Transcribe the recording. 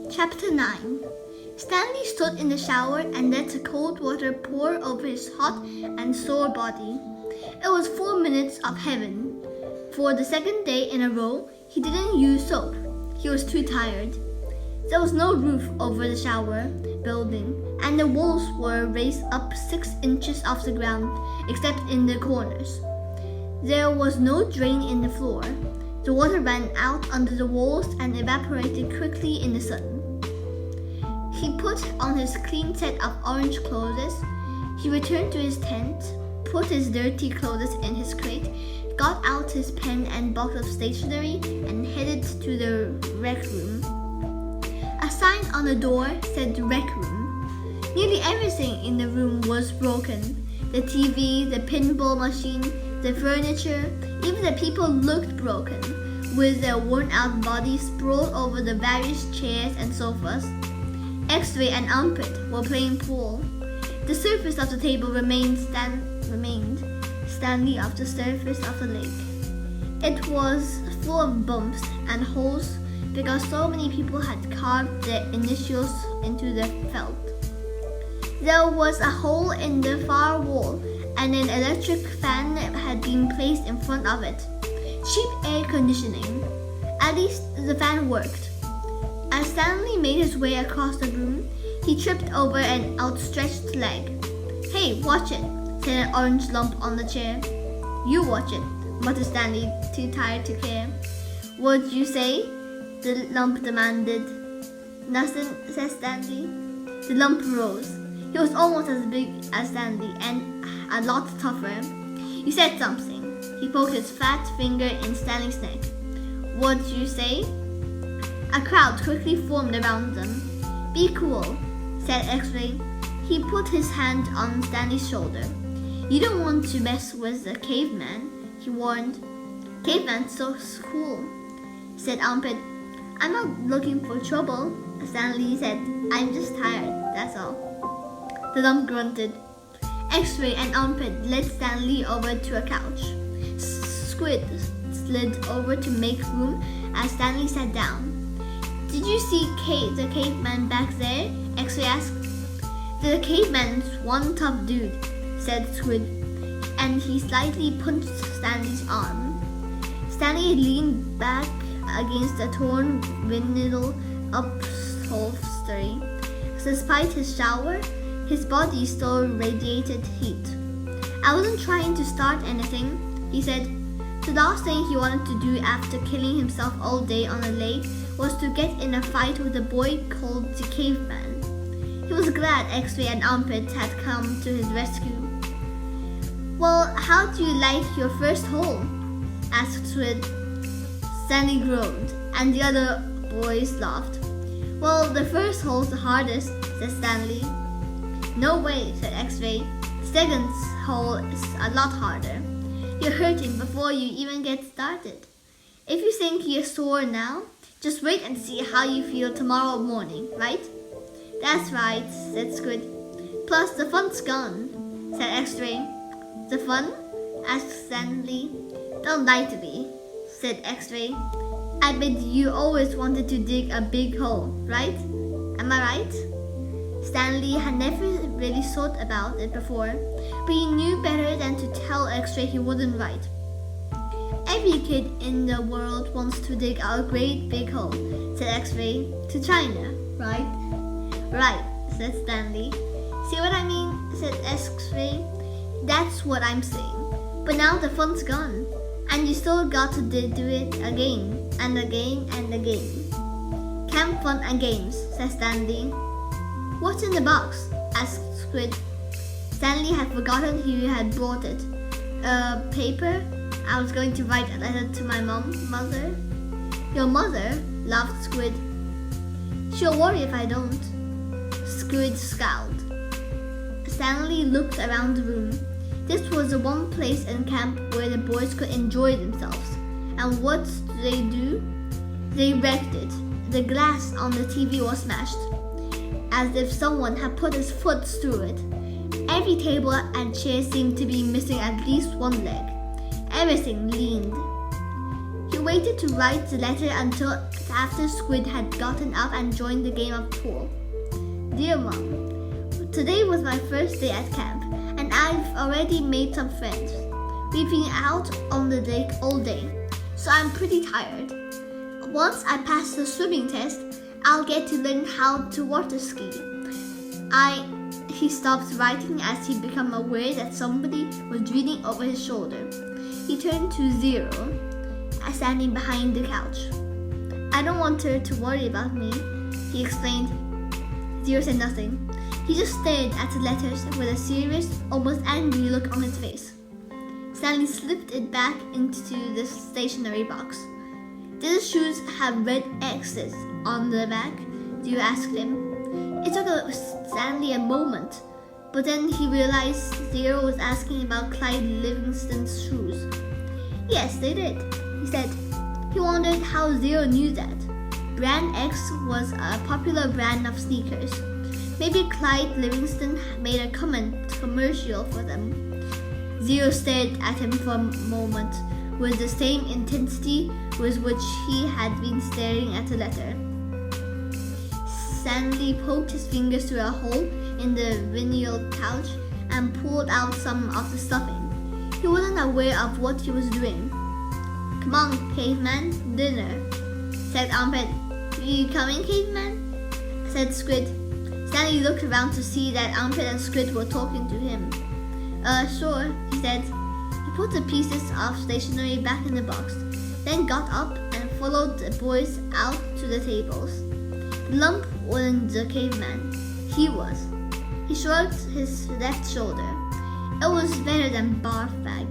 Chapter 9. Stanley stood in the shower and let the cold water pour over his hot and sore body. It was 4 minutes of heaven. For the second day in a row, he didn't use soap. He was too tired. There was no roof over the shower building, and the walls were raised up 6 inches off the ground, except in the corners. There was no drain in the floor. The water ran out under the walls and evaporated quickly in the sun. He put on his clean set of orange clothes. He returned to his tent, put his dirty clothes in his crate, got out his pen and box of stationery, and headed to the rec room. A sign on the door said rec room. Nearly everything in the room was broken. The TV, the pinball machine, the furniture, even the people looked broken, with their worn-out bodies sprawled over the various chairs and sofas. X-Ray and Armpit were playing pool. The surface of the table remained Stanley of the surface of the lake. It was full of bumps and holes because so many people had carved their initials into the felt. There was a hole in the far wall, and an electric fan had been placed in front of it. Cheap air conditioning. At least the fan worked. As Stanley made his way across the room, he tripped over an outstretched leg. "Hey, watch it," said an orange lump on the chair. "You watch it," muttered Stanley, too tired to care. "What'd you say?" the lump demanded. "Nothing," said Stanley. The lump rose. He was almost as big as Stanley and a lot tougher. "You said something." He poked his fat finger in Stanley's neck. "What'd you say?" A crowd quickly formed around them. "Be cool," said X-Ray. He put his hand on Stanley's shoulder. "You don't want to mess with the caveman," he warned. "Caveman's so cool," said Armpit. "I'm not looking for trouble," Stanley said. "I'm just tired, that's all." The lump grunted. X-Ray and Armpit led Stanley over to a couch. Squid slid over to make room as Stanley sat down. "Did you see the caveman back there?" X-Ray asked. "The caveman's one tough dude," said Squid, and he slightly punched Stanley's arm. Stanley leaned back against the torn vinyl upholstery. Despite his shower, his body still radiated heat. "I wasn't trying to start anything," he said. The last thing he wanted to do after killing himself all day on the lake was to get in a fight with a boy called the Caveman. He was glad X-Ray and Armpit had come to his rescue. "Well, how do you like your first hole?" asked Squid. Stanley groaned, and the other boys laughed. "Well, the first hole's the hardest," said Stanley. "No way," said X-Ray. "The second hole is a lot harder. You're hurting before you even get started. If you think you're sore now, just wait and see how you feel tomorrow morning, right?" "That's right," said Squid. "Plus the fun's gone," said X-Ray. "The fun?" asked Stanley. "Don't lie to me," said X-Ray. "I bet you always wanted to dig a big hole, right? Am I right?" Stanley had never really thought about it before, but he knew better than to tell X-Ray he wasn't right. "Every kid in the world wants to dig a great big hole," said X-Ray. "To China, right?" "Right," said Stanley. "See what I mean?" said X-Ray. "That's what I'm saying. But now the fun's gone, and you still got to do it again and again and again." "Camp fun and games," said Stanley. "What's in the box?" asked Squid. Stanley had forgotten he had brought it. Paper? I was going to write a letter to my mother." "Your mother?" laughed Squid. "She'll worry if I don't." Squid scowled. Stanley looked around the room. This was the one place in camp where the boys could enjoy themselves. And what do? They wrecked it. The glass on the TV was smashed, as if someone had put his foot through it. Every table and chair seemed to be missing at least one leg. Everything leaned. He waited to write the letter until after Squid had gotten up and joined the game of pool. Dear Mom, today was my first day at camp, and I've already made some friends. We've been out on the lake all day, so I'm pretty tired. Once I pass the swimming test, I'll get to learn how to water ski. He stopped writing as he became aware that somebody was reading over his shoulder. He turned to Zero, standing behind the couch. I don't want her to worry about me, he explained. Zero said nothing. He just stared at the letters with a serious, almost angry look on his face. Stanley slipped it back into the stationery box. Did the shoes have red X's on the back? Zero asked him. It took Stanley a moment, but then he realized Zero was asking about Clyde Livingston's shoes. Yes, they did, he said. He wondered how Zero knew that. Brand X was a popular brand of sneakers. Maybe Clyde Livingston made a commercial for them. Zero stared at him for a moment with the same intensity with which he had been staring at the letter. Stanley poked his fingers through a hole in the vinyl couch and pulled out some of the stuffing. He wasn't aware of what he was doing. Come on, caveman, dinner, said Armpit. You coming, caveman? Said Squid. Stanley looked around to see that Armpit and Squid were talking to him. Sure, he said. He put the pieces of stationery back in the box, then got up and followed the boys out to the tables. The lump wasn't the caveman. He was. He shrugged his left shoulder. It was better than barf bag.